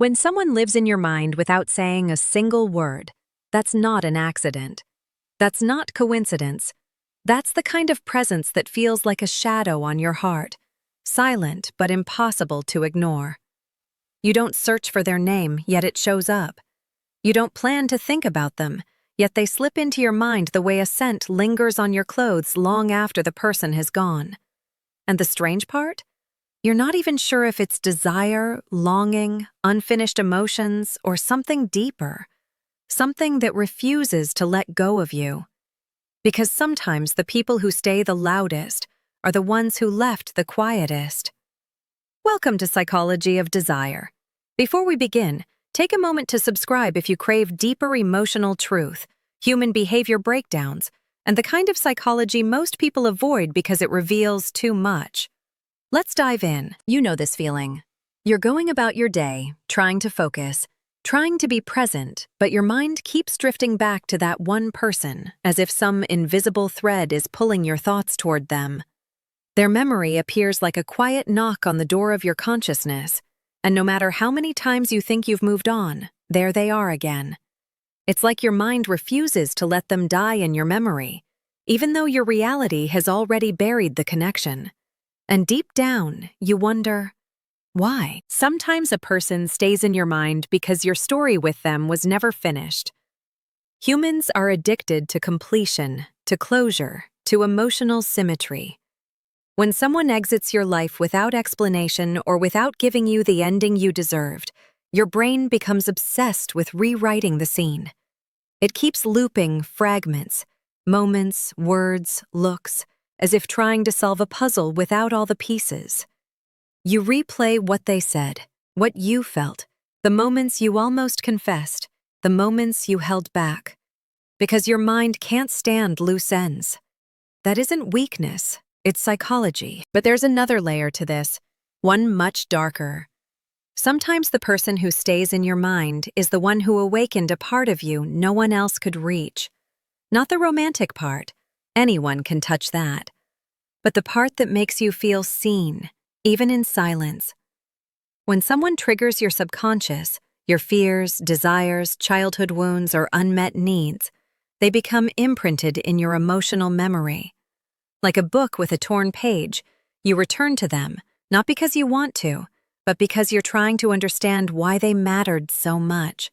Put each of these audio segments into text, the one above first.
When someone lives in your mind without saying a single word, that's not an accident. That's not coincidence. That's the kind of presence that feels like a shadow on your heart, silent but impossible to ignore. You don't search for their name, yet it shows up. You don't plan to think about them, yet they slip into your mind the way a scent lingers on your clothes long after the person has gone. And the strange part? You're not even sure if it's desire, longing, unfinished emotions, or something deeper. Something that refuses to let go of you. Because sometimes the people who stay the loudest are the ones who left the quietest. Welcome to Psychology of Desire. Before we begin, take a moment to subscribe if you crave deeper emotional truth, human behavior breakdowns, and the kind of psychology most people avoid because it reveals too much. Let's dive in. You know this feeling. You're going about your day, trying to focus, trying to be present, but your mind keeps drifting back to that one person, as if some invisible thread is pulling your thoughts toward them. Their memory appears like a quiet knock on the door of your consciousness, and no matter how many times you think you've moved on, there they are again. It's like your mind refuses to let them die in your memory, even though your reality has already buried the connection. And deep down, you wonder, why? Sometimes a person stays in your mind because your story with them was never finished. Humans are addicted to completion, to closure, to emotional symmetry. When someone exits your life without explanation or without giving you the ending you deserved, your brain becomes obsessed with rewriting the scene. It keeps looping fragments, moments, words, looks, as if trying to solve a puzzle without all the pieces. You replay what they said, what you felt, the moments you almost confessed, the moments you held back, because your mind can't stand loose ends. That isn't weakness, it's psychology. But there's another layer to this, one much darker. Sometimes the person who stays in your mind is the one who awakened a part of you no one else could reach. Not the romantic part. Anyone can touch that. But the part that makes you feel seen, even in silence. When someone triggers your subconscious, your fears, desires, childhood wounds, or unmet needs, they become imprinted in your emotional memory. Like a book with a torn page, you return to them, not because you want to, but because you're trying to understand why they mattered so much.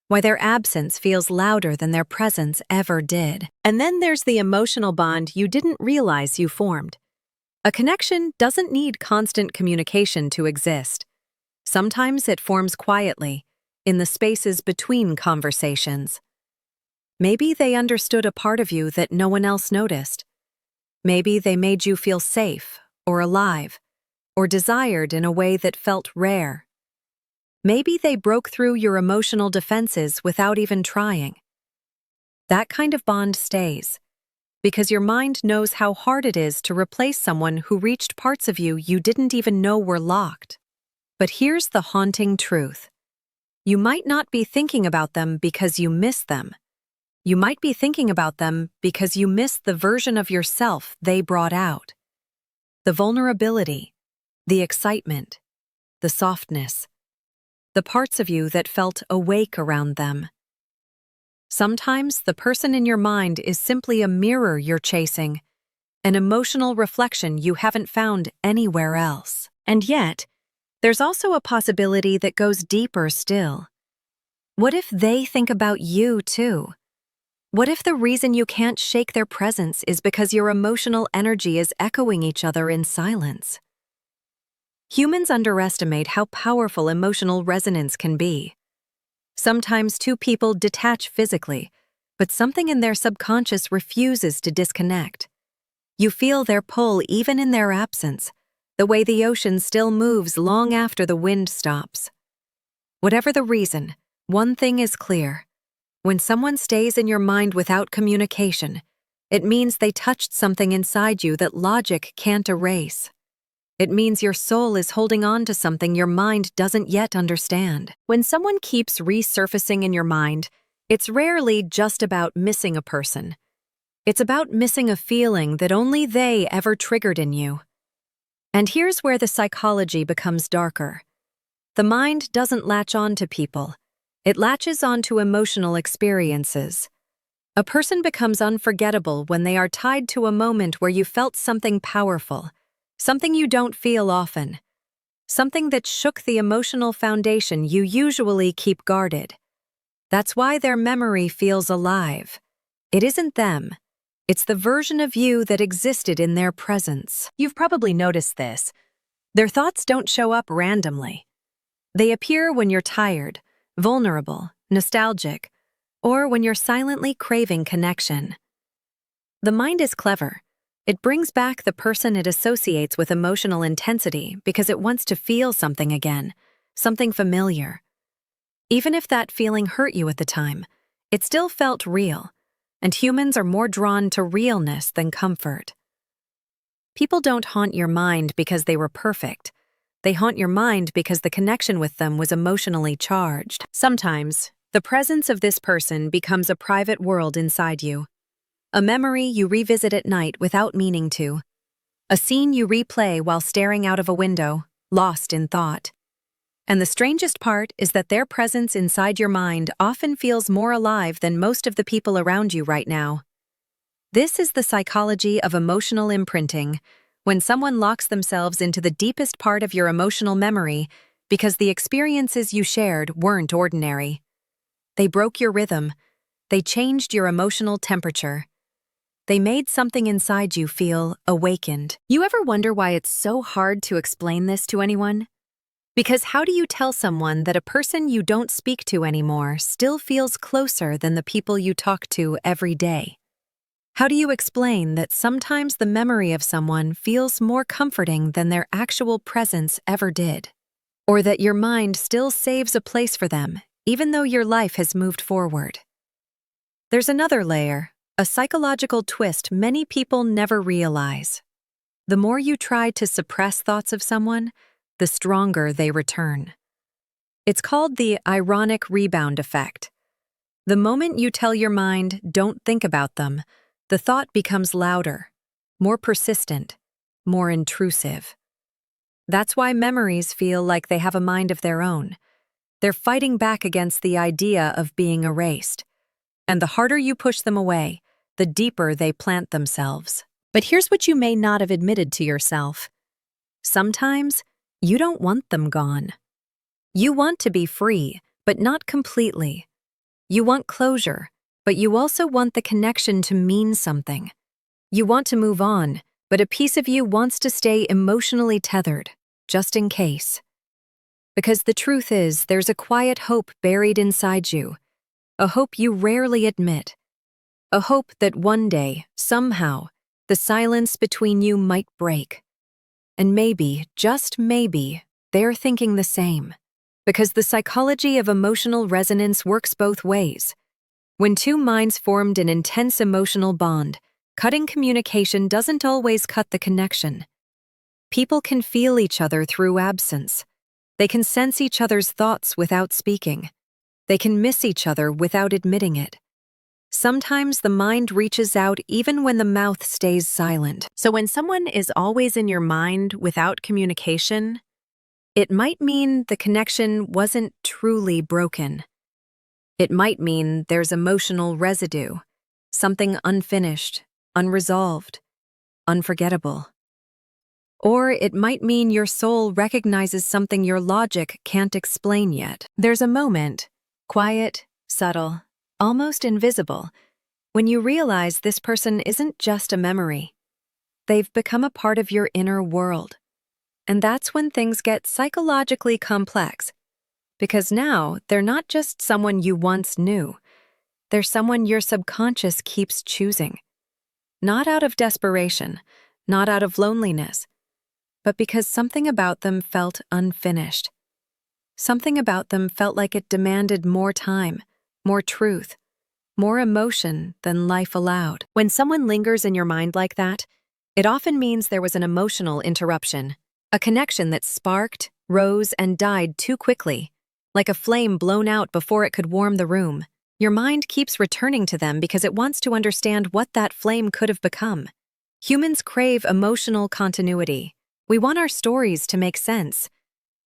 Why their absence feels louder than their presence ever did. And then there's the emotional bond you didn't realize you formed. A connection doesn't need constant communication to exist. Sometimes it forms quietly, in the spaces between conversations. Maybe they understood a part of you that no one else noticed. Maybe they made you feel safe, or alive, or desired in a way that felt rare. Maybe they broke through your emotional defenses without even trying. That kind of bond stays, because your mind knows how hard it is to replace someone who reached parts of you you didn't even know were locked. But here's the haunting truth. You might not be thinking about them because you miss them. You might be thinking about them because you miss the version of yourself they brought out. The vulnerability, the excitement, the softness. The parts of you that felt awake around them. Sometimes the person in your mind is simply a mirror you're chasing, an emotional reflection you haven't found anywhere else. And yet, there's also a possibility that goes deeper still. What if they think about you too? What if the reason you can't shake their presence is because your emotional energy is echoing each other in silence? Humans underestimate how powerful emotional resonance can be. Sometimes two people detach physically, but something in their subconscious refuses to disconnect. You feel their pull even in their absence, the way the ocean still moves long after the wind stops. Whatever the reason, one thing is clear. When someone stays in your mind without communication, it means they touched something inside you that logic can't erase. It means your soul is holding on to something your mind doesn't yet understand. When someone keeps resurfacing in your mind, it's rarely just about missing a person. It's about missing a feeling that only they ever triggered in you. And here's where the psychology becomes darker. The mind doesn't latch on to people. It latches onto emotional experiences. A person becomes unforgettable when they are tied to a moment where you felt something powerful, something you don't feel often, something that shook the emotional foundation you usually keep guarded. That's why their memory feels alive. It isn't them. It's the version of you that existed in their presence. You've probably noticed this. Their thoughts don't show up randomly. They appear when you're tired, vulnerable, nostalgic, or when you're silently craving connection. The mind is clever. It brings back the person it associates with emotional intensity because it wants to feel something again, something familiar. Even if that feeling hurt you at the time, it still felt real, and humans are more drawn to realness than comfort. People don't haunt your mind because they were perfect. They haunt your mind because the connection with them was emotionally charged. Sometimes, the presence of this person becomes a private world inside you. A memory you revisit at night without meaning to. A scene you replay while staring out of a window, lost in thought. And the strangest part is that their presence inside your mind often feels more alive than most of the people around you right now. This is the psychology of emotional imprinting, when someone locks themselves into the deepest part of your emotional memory because the experiences you shared weren't ordinary. They broke your rhythm. They changed your emotional temperature. They made something inside you feel awakened. You ever wonder why it's so hard to explain this to anyone? Because how do you tell someone that a person you don't speak to anymore still feels closer than the people you talk to every day? How do you explain that sometimes the memory of someone feels more comforting than their actual presence ever did? Or that your mind still saves a place for them, even though your life has moved forward? There's another layer, a psychological twist many people never realize. The more you try to suppress thoughts of someone, the stronger they return. It's called the ironic rebound effect. The moment you tell your mind, "Don't think about them," the thought becomes louder, more persistent, more intrusive. That's why memories feel like they have a mind of their own. They're fighting back against the idea of being erased. And the harder you push them away, the deeper they plant themselves. But here's what you may not have admitted to yourself. Sometimes, you don't want them gone. You want to be free, but not completely. You want closure, but you also want the connection to mean something. You want to move on, but a piece of you wants to stay emotionally tethered, just in case. Because the truth is, there's a quiet hope buried inside you, a hope you rarely admit, a hope that one day, somehow, the silence between you might break. And maybe, just maybe, they're thinking the same. Because the psychology of emotional resonance works both ways. When two minds formed an intense emotional bond, cutting communication doesn't always cut the connection. People can feel each other through absence. They can sense each other's thoughts without speaking. They can miss each other without admitting it. Sometimes the mind reaches out even when the mouth stays silent. So when someone is always in your mind without communication, it might mean the connection wasn't truly broken. It might mean there's emotional residue, something unfinished, unresolved, unforgettable. Or it might mean your soul recognizes something your logic can't explain yet. There's a moment, quiet, subtle, almost invisible, when you realize this person isn't just a memory. They've become a part of your inner world. And that's when things get psychologically complex. Because now, they're not just someone you once knew. They're someone your subconscious keeps choosing. Not out of desperation, not out of loneliness, but because something about them felt unfinished. Something about them felt like it demanded more time, more truth, more emotion than life allowed. When someone lingers in your mind like that, it often means there was an emotional interruption, a connection that sparked, rose, and died too quickly. Like a flame blown out before it could warm the room. Your mind keeps returning to them because it wants to understand what that flame could have become. Humans crave emotional continuity. We want our stories to make sense.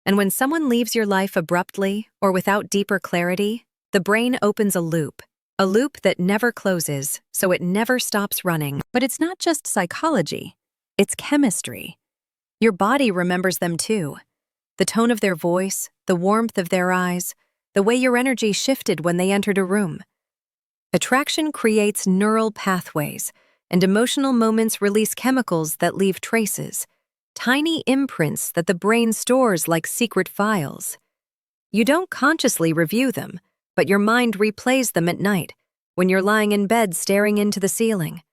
And when someone leaves your life abruptly or without deeper clarity, the brain opens a loop that never closes, so it never stops running. But it's not just psychology, it's chemistry. Your body remembers them too. The tone of their voice, the warmth of their eyes, the way your energy shifted when they entered a room. Attraction creates neural pathways, and emotional moments release chemicals that leave traces, tiny imprints that the brain stores like secret files. You don't consciously review them, but your mind replays them at night, when you're lying in bed staring into the ceiling,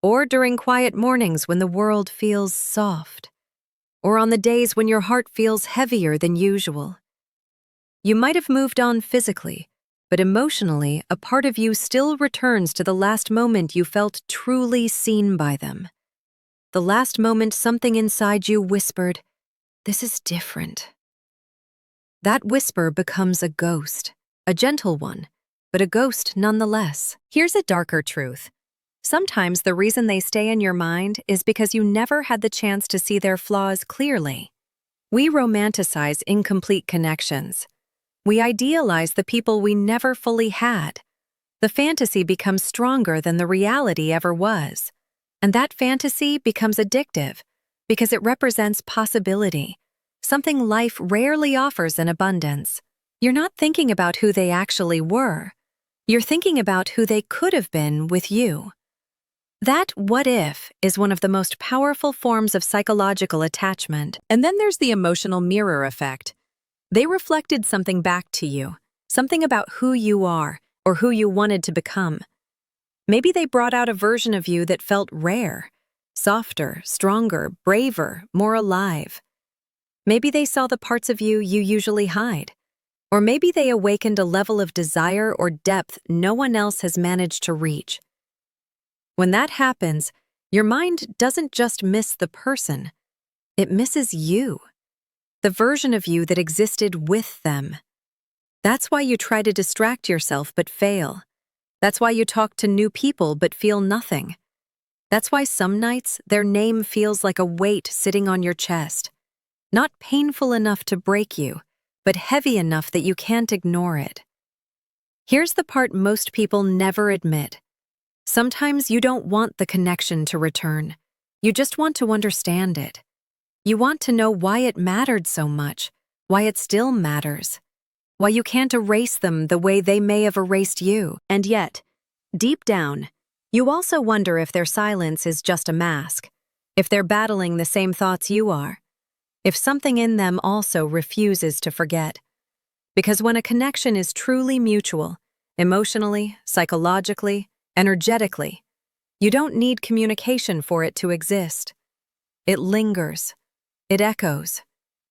or during quiet mornings when the world feels soft, or on the days when your heart feels heavier than usual. You might have moved on physically, but emotionally, a part of you still returns to the last moment you felt truly seen by them. The last moment something inside you whispered, "This is different." That whisper becomes a ghost, a gentle one, but a ghost nonetheless. Here's a darker truth. Sometimes the reason they stay in your mind is because you never had the chance to see their flaws clearly. We romanticize incomplete connections. We idealize the people we never fully had. The fantasy becomes stronger than the reality ever was. And that fantasy becomes addictive because it represents possibility, something life rarely offers in abundance. You're not thinking about who they actually were. You're thinking about who they could have been with you. That what if is one of the most powerful forms of psychological attachment. And then there's the emotional mirror effect. They reflected something back to you, something about who you are or who you wanted to become. Maybe they brought out a version of you that felt rare, softer, stronger, braver, more alive. Maybe they saw the parts of you you usually hide. Or maybe they awakened a level of desire or depth no one else has managed to reach. When that happens, your mind doesn't just miss the person, it misses you, the version of you that existed with them. That's why you try to distract yourself but fail. That's why you talk to new people but feel nothing. That's why some nights their name feels like a weight sitting on your chest. Not painful enough to break you, but heavy enough that you can't ignore it. Here's the part most people never admit. Sometimes you don't want the connection to return. You just want to understand it. You want to know why it mattered so much, why it still matters, why you can't erase them the way they may have erased you. And yet, deep down, you also wonder if their silence is just a mask, if they're battling the same thoughts you are, if something in them also refuses to forget. Because when a connection is truly mutual, emotionally, psychologically, energetically, you don't need communication for it to exist. It lingers. It echoes.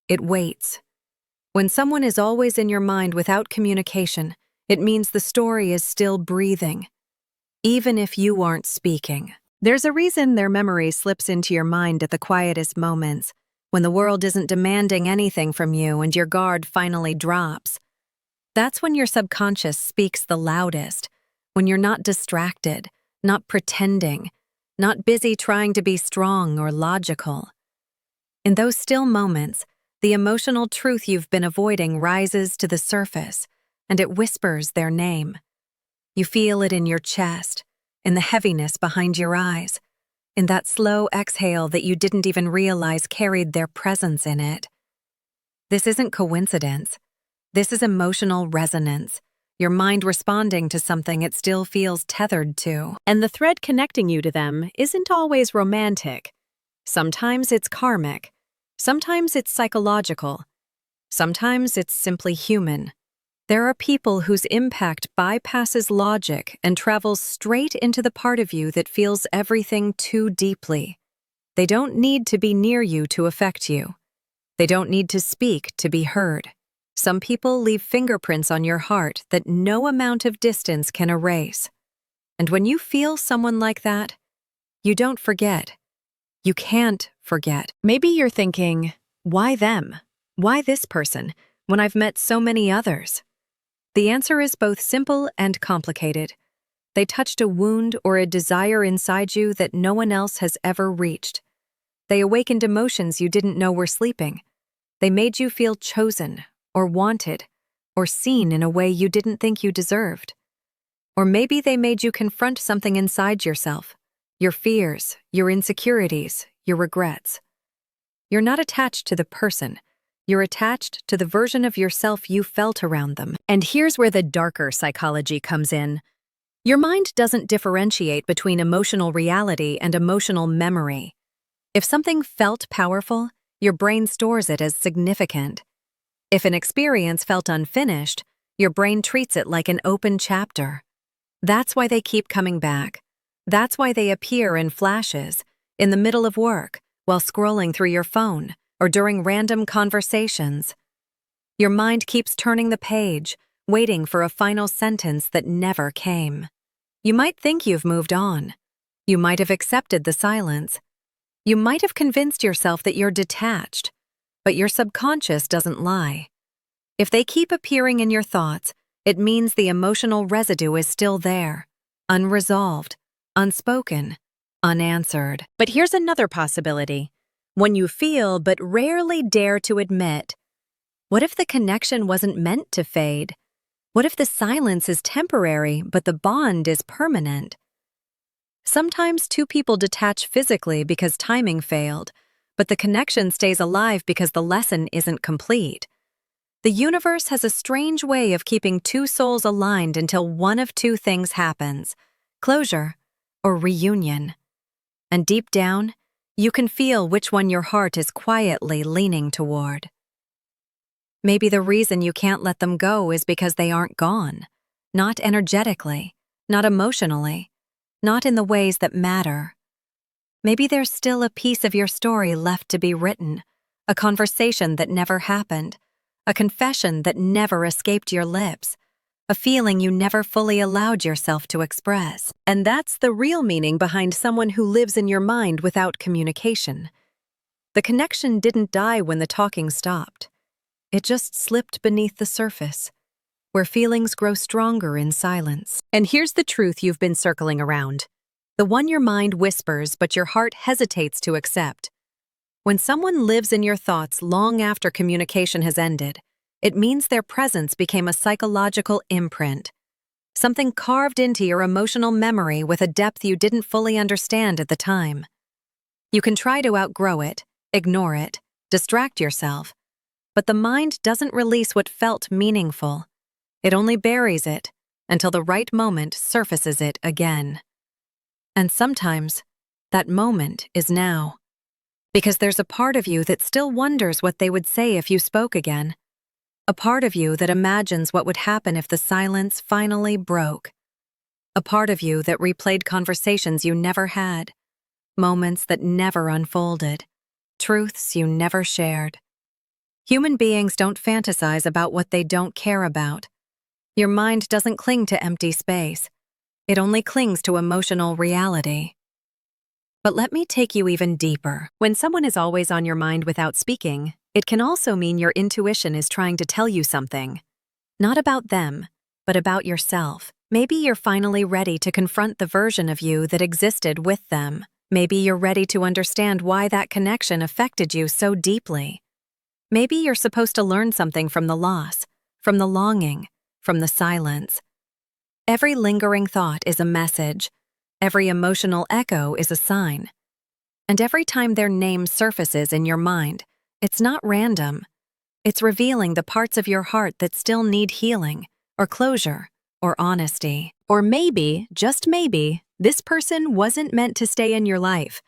It waits. When someone is always in your mind without communication, it means the story is still breathing, even if you aren't speaking. There's a reason their memory slips into your mind at the quietest moments, when the world isn't demanding anything from you and your guard finally drops. That's when your subconscious speaks the loudest, when you're not distracted, not pretending, not busy trying to be strong or logical. In those still moments, the emotional truth you've been avoiding rises to the surface, and it whispers their name. You feel it in your chest, in the heaviness behind your eyes, in that slow exhale that you didn't even realize carried their presence in it. This isn't coincidence. This is emotional resonance, your mind responding to something it still feels tethered to. And the thread connecting you to them isn't always romantic. Sometimes it's karmic. Sometimes it's psychological. Sometimes it's simply human. There are people whose impact bypasses logic and travels straight into the part of you that feels everything too deeply. They don't need to be near you to affect you. They don't need to speak to be heard. Some people leave fingerprints on your heart that no amount of distance can erase. And when you feel someone like that, you don't forget. You can't forget. Maybe you're thinking, why them? Why this person, when I've met so many others? The answer is both simple and complicated. They touched a wound or a desire inside you that no one else has ever reached. They awakened emotions you didn't know were sleeping. They made you feel chosen, or wanted, or seen in a way you didn't think you deserved. Or maybe they made you confront something inside yourself, your fears, your insecurities, your regrets. You're not attached to the person. You're attached to the version of yourself you felt around them. And here's where the darker psychology comes in. Your mind doesn't differentiate between emotional reality and emotional memory. If something felt powerful, your brain stores it as significant. If an experience felt unfinished, your brain treats it like an open chapter. That's why they keep coming back. That's why they appear in flashes, in the middle of work, while scrolling through your phone, or during random conversations. Your mind keeps turning the page, waiting for a final sentence that never came. You might think you've moved on. You might have accepted the silence. You might have convinced yourself that you're detached, but your subconscious doesn't lie. If they keep appearing in your thoughts, it means the emotional residue is still there, unresolved, unspoken, unanswered. But here's another possibility. One you feel but rarely dare to admit. What if the connection wasn't meant to fade? What if the silence is temporary but the bond is permanent? Sometimes two people detach physically because timing failed, but the connection stays alive because the lesson isn't complete. The universe has a strange way of keeping two souls aligned until one of two things happens: closure or reunion. And deep down, you can feel which one your heart is quietly leaning toward. Maybe the reason you can't let them go is because they aren't gone. Not energetically, not emotionally, not in the ways that matter. Maybe there's still a piece of your story left to be written, a conversation that never happened, a confession that never escaped your lips, a feeling you never fully allowed yourself to express. And that's the real meaning behind someone who lives in your mind without communication. The connection didn't die when the talking stopped. It just slipped beneath the surface, where feelings grow stronger in silence. And here's the truth you've been circling around. The one your mind whispers but your heart hesitates to accept. When someone lives in your thoughts long after communication has ended, it means their presence became a psychological imprint, something carved into your emotional memory with a depth you didn't fully understand at the time. You can try to outgrow it, ignore it, distract yourself, but the mind doesn't release what felt meaningful. It only buries it until the right moment surfaces it again. And sometimes, that moment is now. Because there's a part of you that still wonders what they would say if you spoke again. A part of you that imagines what would happen if the silence finally broke. A part of you that replayed conversations you never had, moments that never unfolded, truths you never shared. Human beings don't fantasize about what they don't care about. Your mind doesn't cling to empty space. It only clings to emotional reality. But let me take you even deeper. When someone is always on your mind without speaking, it can also mean your intuition is trying to tell you something. Not about them, but about yourself. Maybe you're finally ready to confront the version of you that existed with them. Maybe you're ready to understand why that connection affected you so deeply. Maybe you're supposed to learn something from the loss, from the longing, from the silence. Every lingering thought is a message. Every emotional echo is a sign. And every time their name surfaces in your mind, it's not random. It's revealing the parts of your heart that still need healing, or closure, or honesty. Or maybe, just maybe, this person wasn't meant to stay in your life,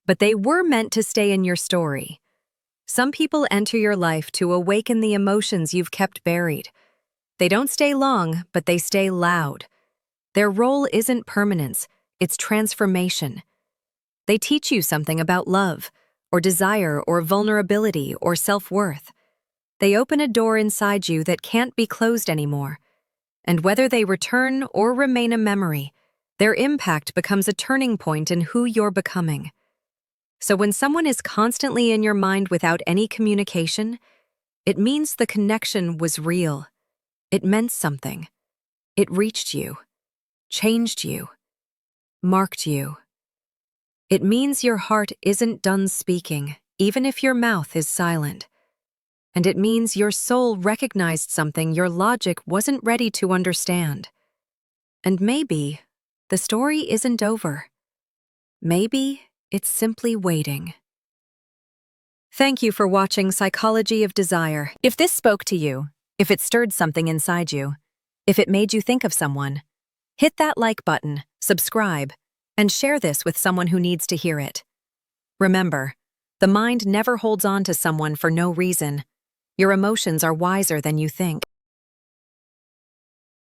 but they were meant to stay in your story. Some people enter your life to awaken the emotions you've kept buried. They don't stay long, but they stay loud. Their role isn't permanence, it's transformation. They teach you something about love, or desire, or vulnerability, or self-worth. They open a door inside you that can't be closed anymore. And whether they return or remain a memory, their impact becomes a turning point in who you're becoming. So when someone is constantly in your mind without any communication, it means the connection was real. It meant something. It reached you, changed you, marked you. It means your heart isn't done speaking, even if your mouth is silent. and it means your soul recognized something your logic wasn't ready to understand. And maybe the story isn't over. Maybe it's simply waiting. Thank you for watching Psychology of Desire. If this spoke to you, if it stirred something inside you, if it made you think of someone, hit that like button, subscribe, and share this with someone who needs to hear it. Remember, the mind never holds on to someone for no reason. Your emotions are wiser than you think.